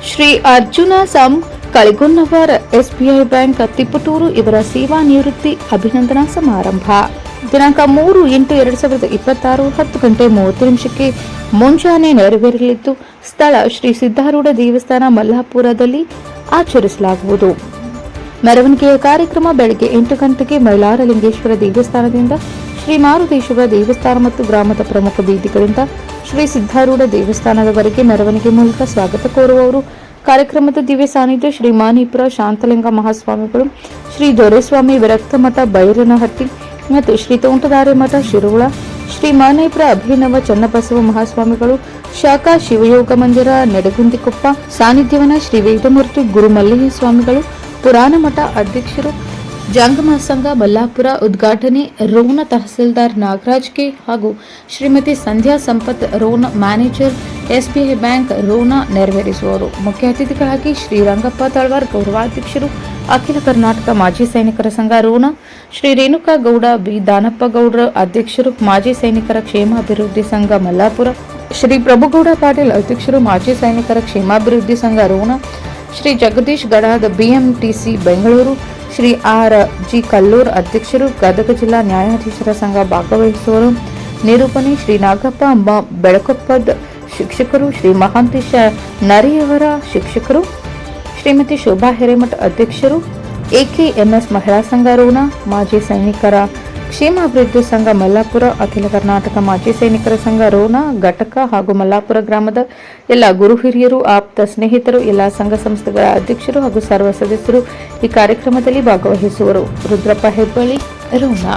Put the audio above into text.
Shri Arjuna ಕಳಿಗೊನ್ನವರ್ SBI bank Tiptur ಇವರ ಸೇವಾ ನಿವೃತ್ತಿ ಅಭಿನಂದನಾ ಸಮಾರಂಭ ದಿನಾಂಕ 3/8/2026 10:30 ಮುಂಜಾನೆ ನೆರವೇರಲಿದ್ದು ಸ್ಥಳ ಶ್ರೀ ಸಿದ್ಧಾರೂಢ ದೇವಸ್ಥಾನ ಮಲ್ಲಾಪುರದಲ್ಲಿ ಆಚರಿಸಲಾಗುವುದು. ಮೆರವಣಿಗೆಯ ಕಾರ್ಯಕ್ರಮ ಬೆಳಗ್ಗೆ 8 ಗಂಟೆಗೆ ಮೈಲಾರಲಿಂಗೇಶ್ವರ ದೇವಸ್ಥಾನದಿಂದ ಶ್ರೀ ಮಾರುತೇಶ್ವರ ದೇವಸ್ಥಾನ ಮತ್ತು ಗ್ರಾಮದ ಪ್ರಮುಖ ಬೀದಿಗಳಿಂದ ಶ್ರೀ ಸಿದ್ಧಾರೂಢ ದೇವಸ್ಥಾನದವರೆಗೆ ಮೆರವಣಿಗೆ ಮೂಲಕ ಸ್ವಾಗತ ಕೋರುವವರು. ಕಾರ್ಯಕ್ರಮದ ದಿವ್ಯ ಸಾನ್ನಿಧ್ಯ ಶ್ರೀ ಮಾನಿಪುರ ಶಾಂತಲಿಂಗ ಮಹಾಸ್ವಾಮಿಗಳು, ಶ್ರೀ ದೊರೆಸ್ವಾಮಿ ವಿರಕ್ತ ಮಠ ಬೈರನಹಟ್ಟಿ ಮತ್ತು ಶ್ರೀ ತೋಂಟದಾರ್ಯ ಮಠ ಶಿರೋಳ, ಶ್ರೀ ಮಾನೇಪುರ ಅಭಿನವ ಚನ್ನಬಸವ ಮಹಾಸ್ವಾಮಿಗಳು, ಶಾಖಾ ಶಿವಯೋಗ ಮಂದಿರ ನೆಡಗುಂದಿಕೊಪ್ಪ ಸಾನ್ನಿಧ್ಯವನ ಶ್ರೀ ವೇದಮೂರ್ತಿ ಗುರು ಮಲ್ಲಯ್ಯ ಸ್ವಾಮಿಗಳು, ಪುರಾಣ ಮಠ ಅಧ್ಯಕ್ಷರು, ಜಂಗಮ ಸಂಘ ಮಲ್ಲಾಪುರ ಉದ್ಘಾಟನೆ ರೋಣ ತಹಸೀಲ್ದಾರ್ ನಾಗರಾಜ್ ಕೆ ಹಾಗೂ Shrimati Sandhya Sampath Ron manager SBI bank Ron ನೆರವೇರಿಸುವರು. ಮುಖ್ಯ ಅತಿಥಿಗಳಾಗಿ ಶ್ರೀ ರಂಗಪ್ಪ ತಳವಾರ್ ಗೌರವಾಧ್ಯಕ್ಷರು, ಅಖಿಲ ಕರ್ನಾಟಕ ಮಾಜಿ ಸೈನಿಕರ ಸಂಘ ರೋಣ, ಶ್ರೀ ರೇಣುಕಾ ಗೌಡ ಬಿ ದಾನಪ್ಪ ಗೌಡ್ರ ಅಧ್ಯಕ್ಷರು, ಮಾಜಿ ಸೈನಿಕರ ಕ್ಷೇಮಾಭಿವೃದ್ಧಿ ಸಂಘ ಮಲ್ಲಾಪುರ, ಶ್ರೀ ಪ್ರಭುಗೌಡ ಪಾಟೀಲ್ ಅಧ್ಯಕ್ಷರು, ಮಾಜಿ ಸೈನಿಕರ ಕ್ಷೇಮಾಭಿವೃದ್ಧಿ ಸಂಘ ರೋಣ, ಶ್ರೀ ಜಗದೀಶ್ ಗಡಾದ್ ಬಿಎಂಟಿಸಿ ಬೆಂಗಳೂರು, ಶ್ರೀ ಆರ್ ಜಿ ಕಲ್ಲೂರ್ ಅಧ್ಯಕ್ಷರು, ಗದಗ ಜಿಲ್ಲಾ ನ್ಯಾಯಾಧೀಶರ ಸಂಘ ಭಾಗವಹಿಸುವರು. ನಿರೂಪಣೆ ಶ್ರೀ ನಾಗಪ್ಪ ಅಂಬ ಬೆಳಕೊಪ್ಪದ್ ಶಿಕ್ಷಕರು, ಶ್ರೀ ಮಹಾಂತೇಶ ನರಿಯವರ ಶಿಕ್ಷಕರು, ಶ್ರೀಮತಿ ಶೋಭಾ ಹಿರೇಮಠ ಅಧ್ಯಕ್ಷರು, ಎಕೆಎಂಎಸ್ ಮಹಿಳಾ ಸಂಘ ರೋಣ, ಮಾಜಿ ಸೈನಿಕರ ಕ್ಷೇಮಾಭಿವೃದ್ಧಿ ಸಂಘ ಮಲ್ಲಾಪುರ, ಅಖಿಲ ಕರ್ನಾಟಕ ಮಾಜಿ ಸೈನಿಕರ ಸಂಘ ರೋಣ ಘಟಕ ಹಾಗೂ ಮಲ್ಲಾಪುರ ಗ್ರಾಮದ ಎಲ್ಲ ಗುರು ಹಿರಿಯರು, ಆಪ್ತ ಸ್ನೇಹಿತರು, ಎಲ್ಲ ಸಂಘ ಸಂಸ್ಥೆಗಳ ಅಧ್ಯಕ್ಷರು ಹಾಗೂ ಸರ್ವ ಸದಸ್ಯರು ಈ ಕಾರ್ಯಕ್ರಮದಲ್ಲಿ ಭಾಗವಹಿಸುವರು. ರುದ್ರಪ್ಪ ಹೆಬ್ಬಳ್ಳಿ, ರೋಣ.